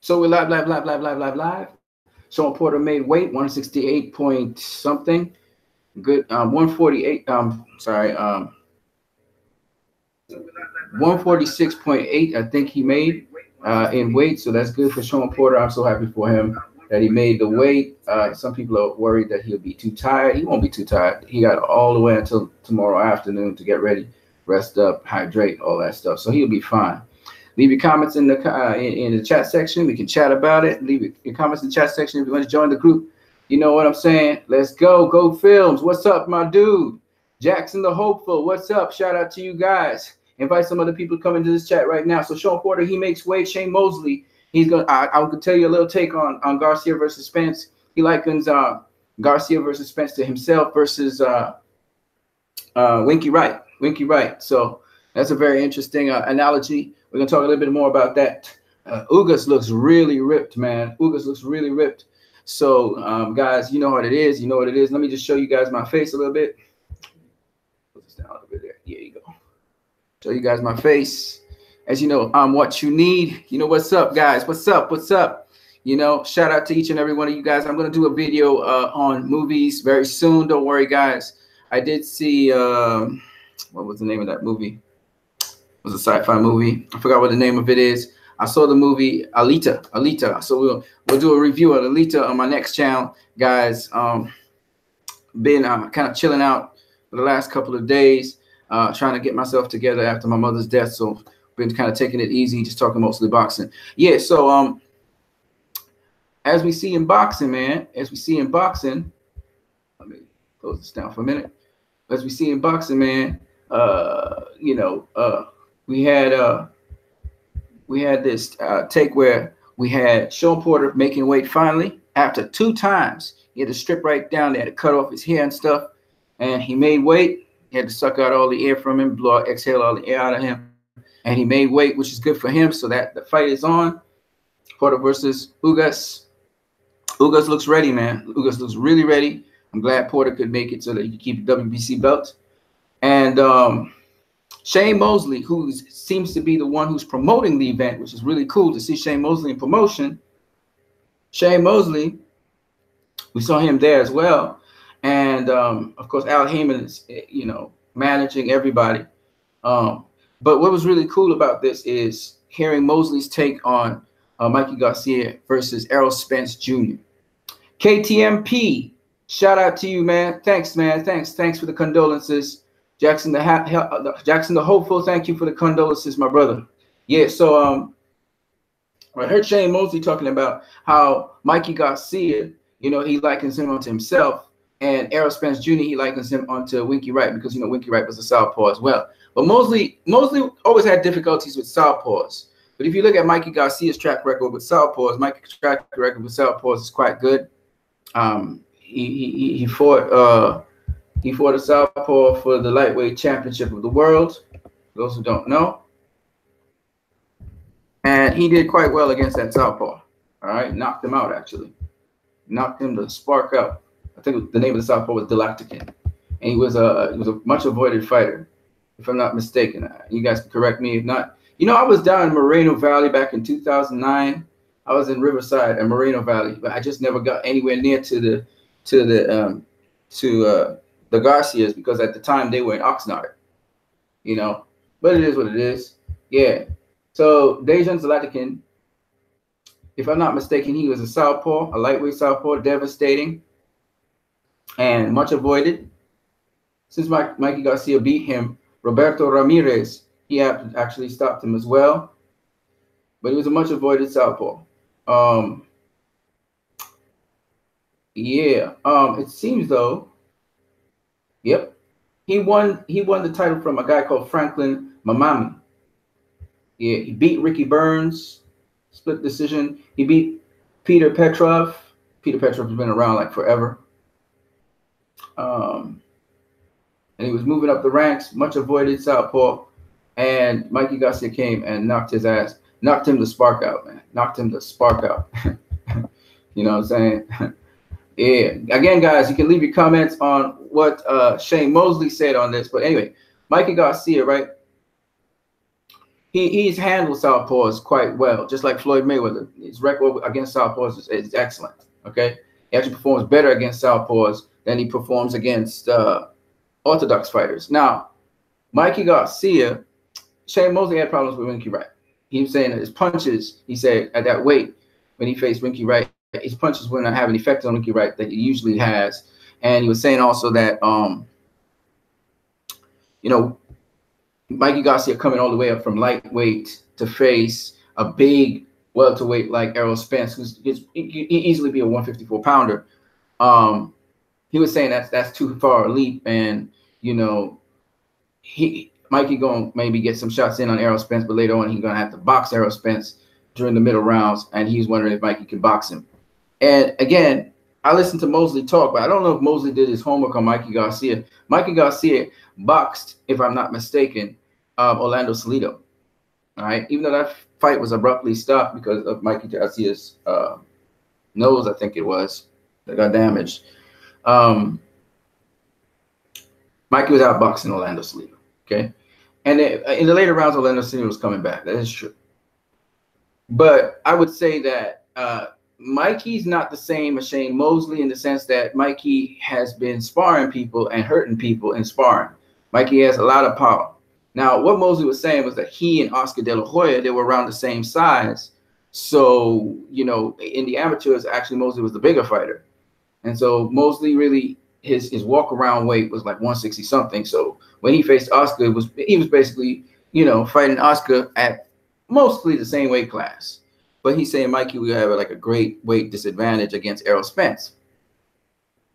So we're live. Shawn Porter made weight 168 point something. Good 148. Sorry. 146.8. I think he made in weight. So that's good for Shawn Porter. I'm so happy for him that he made the weight. Some people are worried that he'll be too tired. He won't be too tired. He got all the way until tomorrow afternoon to get ready, rest up, hydrate, all that stuff. So he'll be fine. Leave your comments in the chat section. We can chat about it. Leave your comments in the chat section if you want to join the group. You know what I'm saying? Let's go. Go Films. What's up, my dude? Jackson the Hopeful. What's up? Shout out to you guys. Invite some other people to come into this chat right now. So Shawn Porter, he makes weight. Shane Mosley, he's gonna. I could tell you a little take on Garcia versus Spence. He likens Garcia versus Spence to himself versus Winky Wright. Winky Wright. So that's a very interesting analogy. We're going to talk a little bit more about that. Ugas looks really ripped, man. Ugas looks really ripped. So, guys, you know what it is. You know what it is. Let me just show you guys my face a little bit. Put this down a little bit there. There you go. Show you guys my face. As you know, I'm what you need. You know what's up, guys? What's up? What's up? You know, shout out to each and every one of you guys. I'm going to do a video on movies very soon. Don't worry, guys. I did see, what was the name of that movie? Was a sci-fi movie. I forgot what the name of it is. I saw the movie Alita. So we'll do a review of Alita on my next channel, guys. Been kind of chilling out for the last couple of days, trying to get myself together after my mother's death. So been kind of taking it easy, just talking mostly boxing. Yeah. So as we see in boxing, man, let me close this down for a minute. As we see in boxing, man, we had this take where we had Shawn Porter making weight finally after 2 times. He had to strip right down. They had to cut off his hair and stuff, and he made weight. He had to suck out all the air from him, exhale all the air out of him, and he made weight, which is good for him. So that the fight is on. Porter versus Ugas. Ugas looks ready, man. Ugas looks really ready. I'm glad Porter could make it so that he could keep the WBC belt. And Shane Mosley, who seems to be the one who's promoting the event, which is really cool to see Shane Mosley in promotion. Shane Mosley, we saw him there as well. And, of course, Al Heyman is, managing everybody. But what was really cool about this is hearing Mosley's take on Mikey Garcia versus Errol Spence Jr. KTMP, shout out to you, man. Thanks, man. Thanks for the condolences. Jackson the Hopeful, thank you for the condolences, my brother. Yeah, so I heard Shane Mosley talking about how Mikey Garcia, he likens him onto himself, and Errol Spence Jr., he likens him onto Winky Wright because, Winky Wright was a southpaw as well. But Mosley always had difficulties with southpaws. But if you look at Mikey Garcia's track record with southpaws, Mikey's track record with southpaws is quite good. He fought a southpaw for the lightweight championship of the world, for those who don't know. And he did quite well against that southpaw. All right, knocked him out, actually. Knocked him to spark out. I think the name of the southpaw was Galactican. And he was a much avoided fighter, if I'm not mistaken. You guys can correct me if not. I was down in Moreno Valley back in 2009. I was in Riverside and Moreno Valley, but I just never got anywhere near to the Garcias because at the time they were in Oxnard, but it is what it is. Yeah. So Dejan Zlatikin, if I'm not mistaken, he was a southpaw, a lightweight southpaw, devastating and much avoided. Since Mikey Garcia beat him, Roberto Ramirez, he actually stopped him as well, but he was a much avoided southpaw. It seems though. Yep, he won the title from a guy called Franklin Mamami. Yeah, he beat Ricky Burns, split decision. He beat Peter Petrov. Peter Petrov has been around like forever. And he was moving up the ranks, much avoided southpaw. And Mikey Garcia came and knocked his ass, knocked him the spark out, man. Knocked him the spark out. You know what I'm saying? Yeah. Again, guys, you can leave your comments on what Shane Mosley said on this. But anyway, Mikey Garcia, right? he's handled southpaws quite well, just like Floyd Mayweather. His record against southpaws is excellent. Okay, he actually performs better against southpaws than he performs against orthodox fighters. Now, Mikey Garcia, Shane Mosley had problems with Winky Wright. He was saying that his punches, he said, at that weight, when he faced Winky Wright, his punches wouldn't have an effect on Winky Wright that he usually has. And he was saying also that, you know, Mikey Garcia coming all the way up from lightweight to face a big welterweight like Errol Spence, who's he easily be a 154-pounder. He was saying that's too far a leap, and you know, Mikey gonna maybe get some shots in on Errol Spence, but later on he's gonna have to box Errol Spence during the middle rounds, and he's wondering if Mikey can box him. And again, I listened to Mosley talk, but I don't know if Mosley did his homework on Mikey Garcia. Mikey Garcia boxed, if I'm not mistaken, Orlando Salido. All right, even though that fight was abruptly stopped because of Mikey Garcia's nose, I think it was, that got damaged. Mikey was outboxing Orlando Salido. Okay, and in the later rounds, Orlando Salido was coming back. That is true. But I would say that Mikey's not the same as Shane Mosley in the sense that Mikey has been sparring people and hurting people in sparring. Mikey has a lot of power. Now, what Mosley was saying was that he and Oscar De La Hoya, they were around the same size. So, you know, in the amateurs, actually, Mosley was the bigger fighter. And so Mosley really, his walk-around weight was like 160 something. So when he faced Oscar, he was basically, you know, fighting Oscar at mostly the same weight class. But he's saying Mikey will have like a great weight disadvantage against Errol Spence.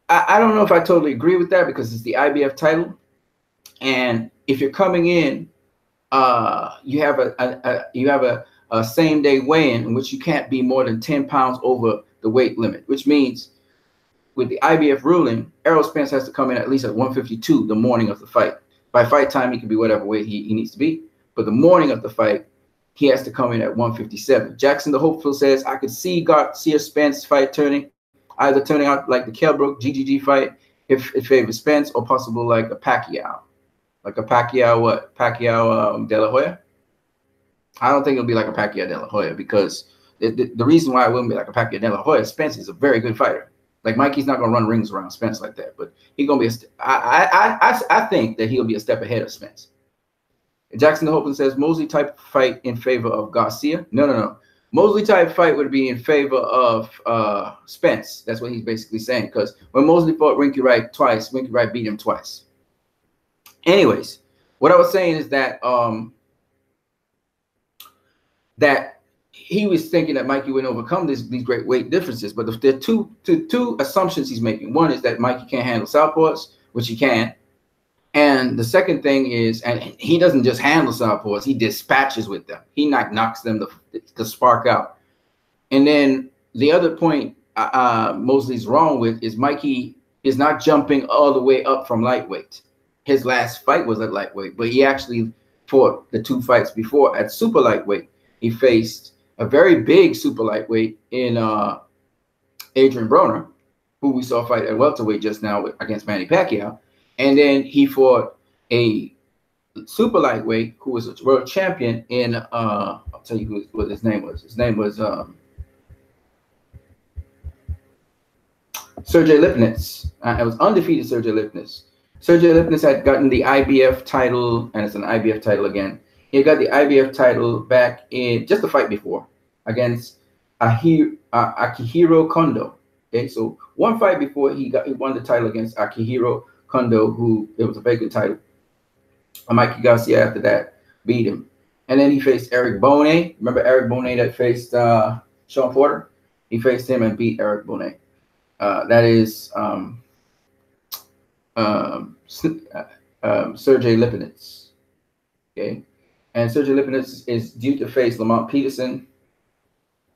I don't know if I totally agree with that because it's the IBF title. And if you're coming in, you have a same-day weigh-in in which you can't be more than 10 pounds over the weight limit, which means with the IBF ruling, Errol Spence has to come in at least at 152 the morning of the fight. By fight time, he can be whatever weight he needs to be. But the morning of the fight, he has to come in at 157. Jackson the Hopeful says, I could see Garcia Spence fight either turning out like the Kell Brook GGG fight if it favors Spence, or possible like a Pacquiao. Like a Pacquiao, what? Pacquiao De La Hoya? I don't think it'll be like a Pacquiao De La Hoya because the reason why it wouldn't be like a Pacquiao De La Hoya, Spence is a very good fighter. Like Mikey's not gonna run rings around Spence like that, but he's gonna be I think that he'll be a step ahead of Spence. Jackson the Hopeful says Mosley type fight in favor of Garcia. No. Mosley type fight would be in favor of Spence. That's what he's basically saying. Because when Mosley fought Winky Wright twice, Winky Wright beat him twice. Anyways, what I was saying is that that he was thinking that Mikey wouldn't overcome these great weight differences. But there are two assumptions he's making. One is that Mikey can't handle southpaws, which he can. And the second thing is, and he doesn't just handle southpaws, he dispatches with them. He knocks them to spark out. And then the other point Mosley's wrong with is Mikey is not jumping all the way up from lightweight. His last fight was at lightweight, but he actually fought the two fights before at super lightweight. He faced a very big super lightweight in Adrian Broner, who we saw fight at welterweight just now against Manny Pacquiao. And then he fought a super lightweight who was a world champion in, I'll tell you what his name was. His name was Sergey Lipnitz. It was undefeated Sergey Lipnitz. Sergey Lipnitz had gotten the IBF title, and it's an IBF title again. He got the IBF title back in just the fight before against Akihiro Kondo. Okay, so one fight before he won the title against Akihiro Kondo, who it was a vacant title. Mikey Garcia after that beat him. And then he faced Eric Bonet. Remember Eric Bonet that faced Shawn Porter? He faced him and beat Eric Bonet. That is Sergey Lipnitz. Okay. And Sergey Lipnitz is due to face Lamont Peterson.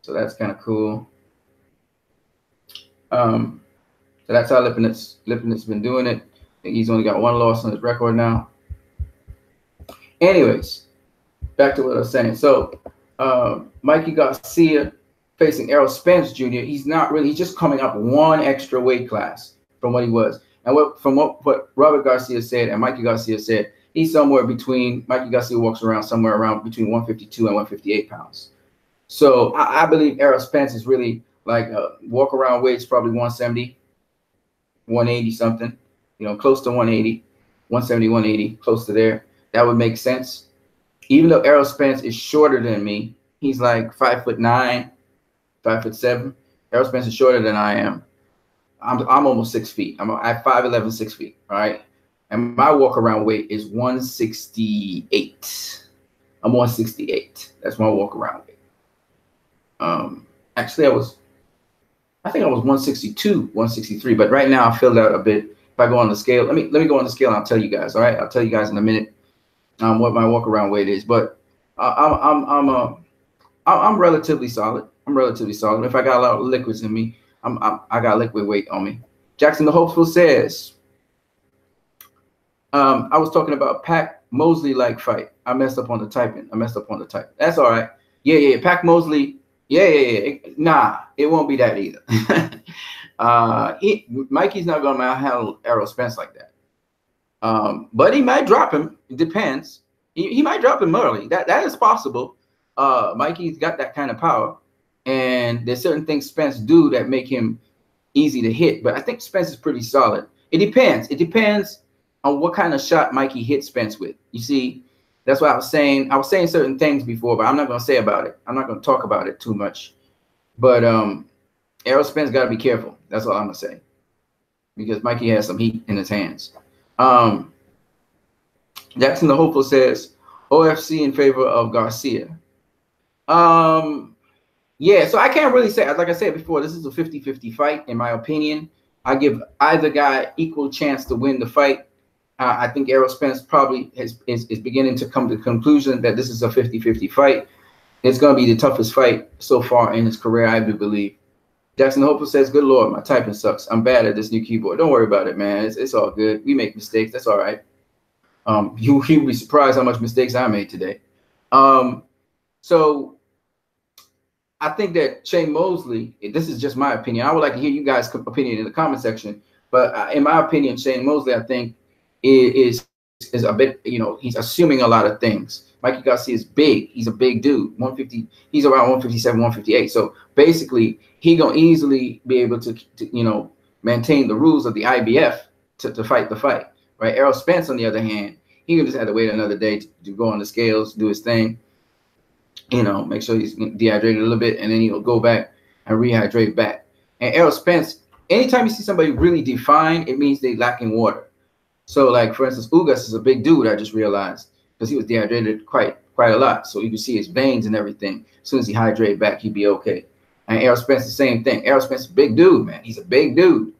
So that's kind of cool. So that's how Lipnitz been doing it. He's only got one loss on his record now. Anyways, back to what I was saying. So Mikey Garcia facing Errol Spence Jr. He's just coming up one extra weight class from what he was. And from what Robert Garcia said and Mikey Garcia said, he's somewhere between, Mikey Garcia walks around somewhere around between 152 and 158 pounds. So I believe Errol Spence is really like walk around weight's probably 170, 180 something, you know, close to 180, 170, 180, close to there. That would make sense. Even though Errol Spence is shorter than me, he's like 5'9", 5'7". Errol Spence is shorter than I am. I'm almost 6 feet. I'm at 5'11", 6 feet. All right. And my walk around weight is 168. I'm 168. That's my walk around weight. Actually, I think I was 162, 163, but right now I filled out a bit. If I go on the scale, let me go on the scale and I'll tell you guys. All right. I'll tell you guys in a minute what my walk around weight is, but I'm relatively solid. I'm relatively solid. If I got a lot of liquids in me, I got liquid weight on me. Jackson the Hopeful says, I was talking about Pac Mosley like fight. I messed up on the typing. That's all right. Yeah. Pac Mosley. Yeah. Nah, it won't be that either. Mikey's not going to handle Errol Spence like that. But he might drop him. It depends. He might drop him early. That is possible. Mikey's got that kind of power. And there's certain things Spence do that make him easy to hit. But I think Spence is pretty solid. It depends. It depends on what kind of shot Mikey hits Spence with. You see, that's what I was saying. I was saying certain things before, but I'm not going to say about it. I'm not going to talk about it too much. But Errol Spence got to be careful. That's all I'm going to say. Because Mikey has some heat in his hands. Jackson the Hopeful says, OFC in favor of Garcia. Yeah, so I can't really say, like I said before, this is a 50-50 fight, in my opinion. I give either guy equal chance to win the fight. I think Errol Spence probably is beginning to come to the conclusion that this is a 50-50 fight. It's going to be the toughest fight so far in his career, I do believe. Jackson Hopeful says, good Lord, my typing sucks. I'm bad at this new keyboard. Don't worry about it, man. It's all good. We make mistakes. That's all right. You'll be surprised how much mistakes I made today. So I think that Shane Mosley, this is just my opinion. I would like to hear you guys' opinion in the comment section. But in my opinion, Shane Mosley, I think, is a bit, you know, he's assuming a lot of things. Mikey Garcia is big. He's a big dude. 150. He's around 157, 158. So basically, he gonna easily be able to you know, maintain the rules of the IBF to fight the fight. Right? Errol Spence, on the other hand, he just had to wait another day to go on the scales, do his thing. You know, make sure he's dehydrated a little bit, and then he'll go back and rehydrate back. And Errol Spence, anytime you see somebody really defined, it means they lacking water. So, like, for instance, Ugas is a big dude, I just realized, because he was dehydrated quite a lot. So you can see his veins and everything. As soon as he hydrated back, he'd be okay. And Errol Spence, the same thing. Errol Spence is a big dude, man. He's a big dude.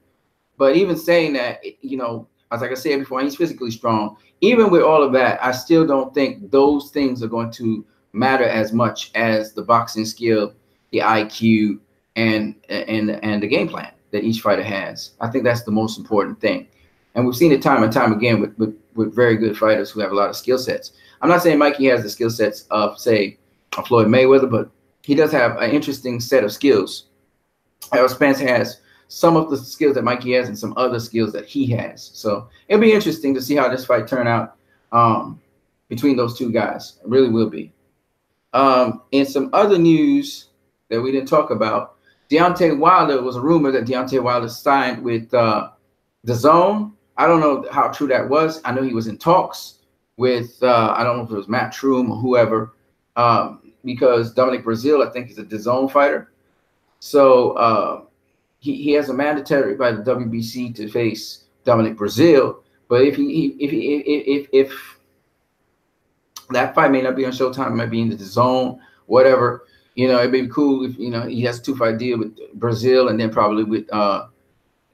But even saying that, you know, as like I said before, he's physically strong. Even with all of that, I still don't think those things are going to matter as much as the boxing skill, the IQ, and the game plan that each fighter has. I think that's the most important thing. And we've seen it time and time again with very good fighters who have a lot of skill sets. I'm not saying Mikey has the skill sets of, say, a Floyd Mayweather, but he does have an interesting set of skills. Errol Spence has some of the skills that Mikey has and some other skills that he has. So it'll be interesting to see how this fight turn out between those two guys. It really will be. In some other news that we didn't talk about, Deontay Wilder, was a rumor that Deontay Wilder signed with the Zone. I don't know how true that was. I know he was in talks with, I don't know if it was Matt Troom or whoever, because Dominic Brazil, I think, is a DAZN fighter. So he has a mandatory by the WBC to face Dominic Brazil. But if that fight may not be on Showtime, it might be in the DAZN, whatever, you know, it'd be cool if, you know, he has a 2-fight deal with Brazil and then probably with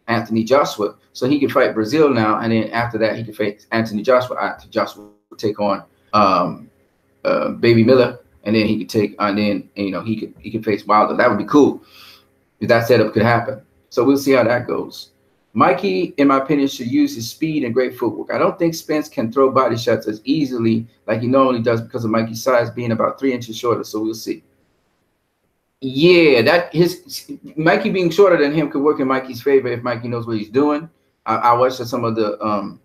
Anthony Joshua. So he could fight Brazil now, and then after that, he could face Anthony Joshua. Anthony Joshua would take on Baby Miller, and then he could take, and then, you know, he could face Wilder. That would be cool if that setup could happen. So we'll see how that goes. Mikey, in my opinion, should use his speed and great footwork. I don't think Spence can throw body shots as easily like he normally does because of Mikey's size being about 3 inches shorter. So we'll see. Yeah, that Mikey being shorter than him could work in Mikey's favor if Mikey knows what he's doing. I watched some of the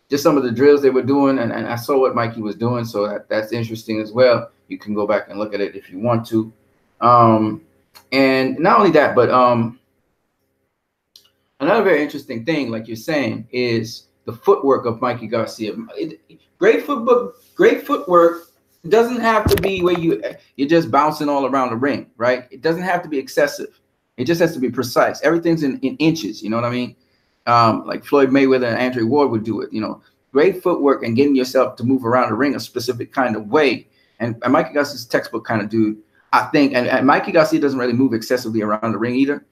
just some of the drills they were doing, and I saw what Mikey was doing, so that's interesting as well. You can go back and look at it if you want to. And not only that, but another very interesting thing, like you're saying, is the footwork of Mikey Garcia. Great footwork doesn't have to be where you're just bouncing all around the ring, right? It doesn't have to be excessive. It just has to be precise. Everything's in inches. You know what I mean? Like Floyd Mayweather and Andre Ward would do it. You know, great footwork and getting yourself to move around the ring a specific kind of way. And Mikey Garcia's textbook kind of dude, I think. And Mikey Garcia doesn't really move excessively around the ring either.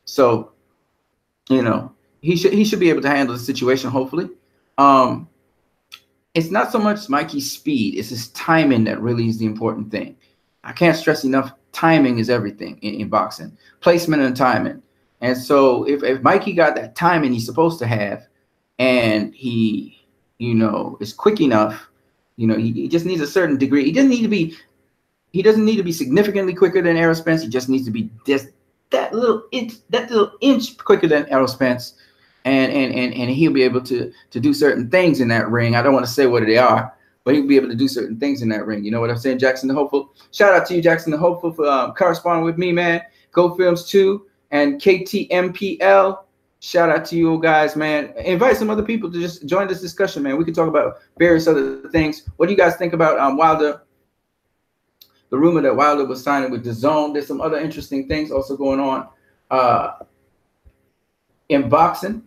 So, you know, he should be able to handle the situation, hopefully. It's not so much Mikey's speed, it's his timing that really is the important thing. I can't stress enough, timing is everything in boxing. Placement and timing. And so if Mikey got that timing he's supposed to have, and he, you know, is quick enough, you know, he just needs a certain degree. He doesn't need to be significantly quicker than Errol Spence. He just needs to be just that little inch quicker than Errol Spence, and he'll be able to do certain things in that ring. I don't want to say what they are, but he'll be able to do certain things in that ring. You know what I'm saying, Jackson the Hopeful? Shout out to you, Jackson the Hopeful, for corresponding with me, man. Go Films 2 and KTMPL. Shout out to you guys, man. Invite some other people to just join this discussion, man. We can talk about various other things. What do you guys think about Wilder? The rumor that Wilder was signing with DAZN. There's some other interesting things also going on in boxing.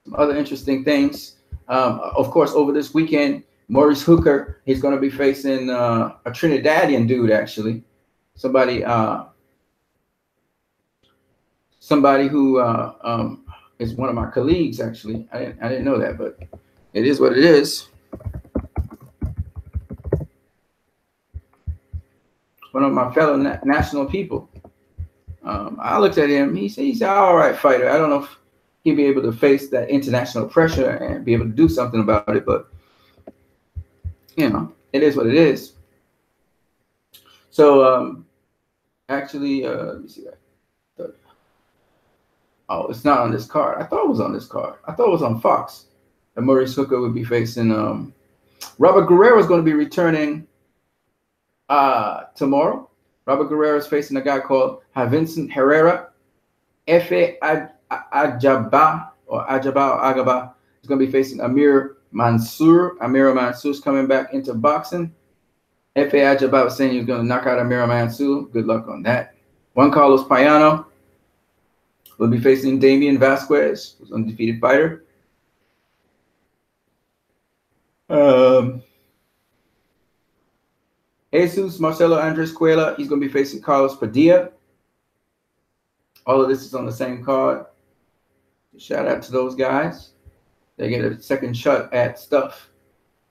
Some other interesting things. Of course, over this weekend, Maurice Hooker, he's going to be facing a Trinidadian dude, actually. Somebody who is one of my colleagues, actually. I didn't know that, but it is what it is. One of my fellow national people. I looked at him. He's an all right fighter. I don't know if he'll be able to face that international pressure and be able to do something about it, but you know, it is what it is. So actually, let me see that. Oh, it's not on this card. I thought it was on this card. I thought it was on Fox. And Maurice Hooker would be facing Robert Guerrero is going to be returning tomorrow. Robert Guerrero is facing a guy called Vincent Herrera. Efe Ajaba is going to be facing Amir Mansour. Amir Mansour is coming back into boxing. Efe Ajaba was saying he was going to knock out Amir Mansour. Good luck on that. Juan Carlos Payano will be facing Damian Vasquez, who's an undefeated fighter. Jesus Marcelo Andres Cuela, he's going to be facing Carlos Padilla. All of this is on the same card. Shout out to those guys. They get a second shot at stuff.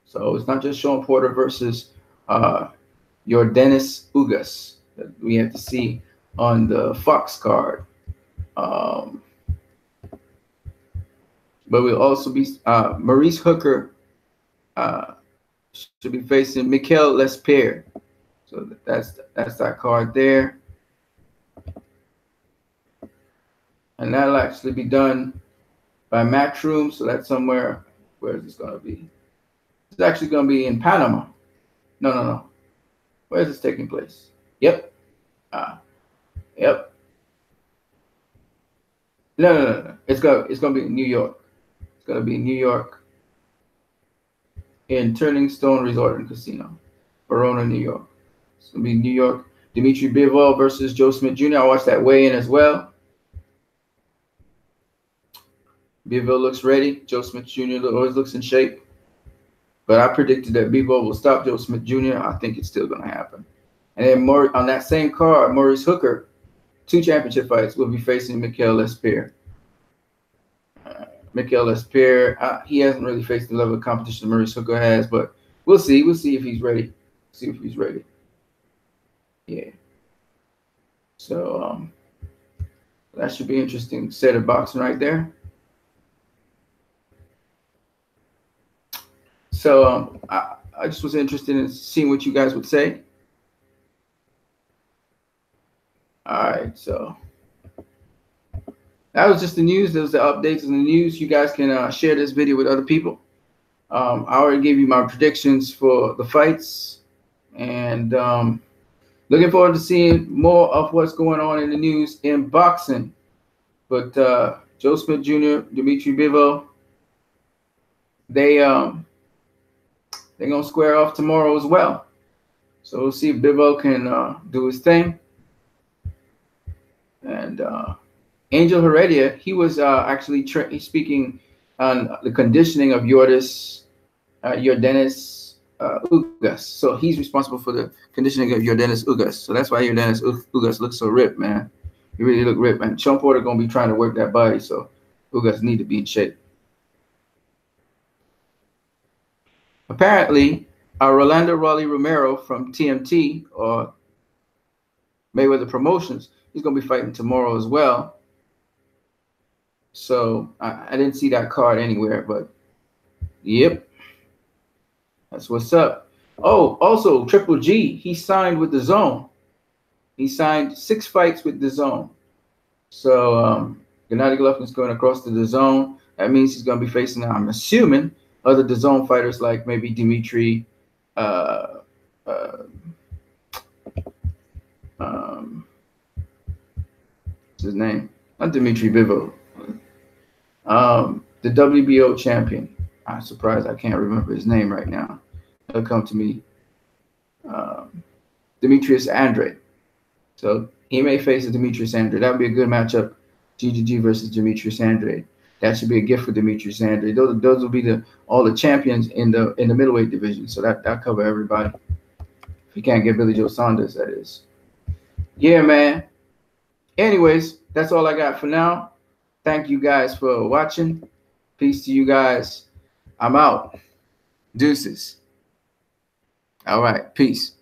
So it's not just Shawn Porter versus your Dennis Ugas that we have to see on the Fox card. But we'll also be Maurice Hooker should be facing Mikel Lespierre. So that's that card there. And that'll actually be done by Matchroom. So that's somewhere. Where is this going to be? It's actually going to be in Panama. No. Where is this taking place? Yep. Yep. No. It's going to be in New York. It's going to be in New York in Turning Stone Resort and Casino, Verona, New York. It's going to be New York. Dimitri Bivol versus Joe Smith Jr. I watched that weigh-in as well. Bivol looks ready. Joe Smith Jr. always looks in shape. But I predicted that Bivol will stop Joe Smith Jr. I think it's still going to happen. And then on that same card, Maurice Hooker, 2 championship fights, will be facing Mikel Lespierre. Mikel Lespierre, he hasn't really faced the level of competition Maurice Hooker has, but we'll see. We'll see if he's ready. See if he's ready. Yeah. So that should be an interesting set of boxing right there. So I just was interested in seeing what you guys would say. All right, so that was just the news. Those are the updates in the news. You guys can share this video with other people. I already gave you my predictions for the fights, and looking forward to seeing more of what's going on in the news in boxing. But Joe Smith Jr., Dimitri Bivol, they're gonna square off tomorrow as well. So we'll see if Bivol can do his thing. And Angel Heredia, he was actually speaking on the conditioning of Yordenis Ugas. So he's responsible for the conditioning of Yordenis Ugas. So that's why Yordenis Ugas looks so ripped, man. He really look ripped, man. Shawn Porter gonna be trying to work that body, so Ugas need to be in shape. Apparently, Rolando Raleigh Romero from TMT or Mayweather Promotions, he's gonna be fighting tomorrow as well. So I didn't see that card anywhere, but yep, that's what's up. Oh, also Triple G, he signed with the Zone. He signed 6 fights with the Zone. So Gennady Golovkin's going across to the Zone. That means he's going to be facing, I'm assuming, other the Zone fighters like maybe Dimitri. What's his name? Not Dimitri Bivol. The WBO champion. I'm surprised I can't remember his name right now. It'll come to me. Demetrius Andrade. So he may face a Demetrius Andrade. That would be a good matchup. GGG versus Demetrius Andrade. That should be a gift for Demetrius Andrade. Those will be all the champions in the middleweight division. So that'll cover everybody. If you can't get Billy Joe Saunders, that is. Yeah, man. Anyways, that's all I got for now. Thank you guys for watching. Peace to you guys. I'm out. Deuces. All right. Peace.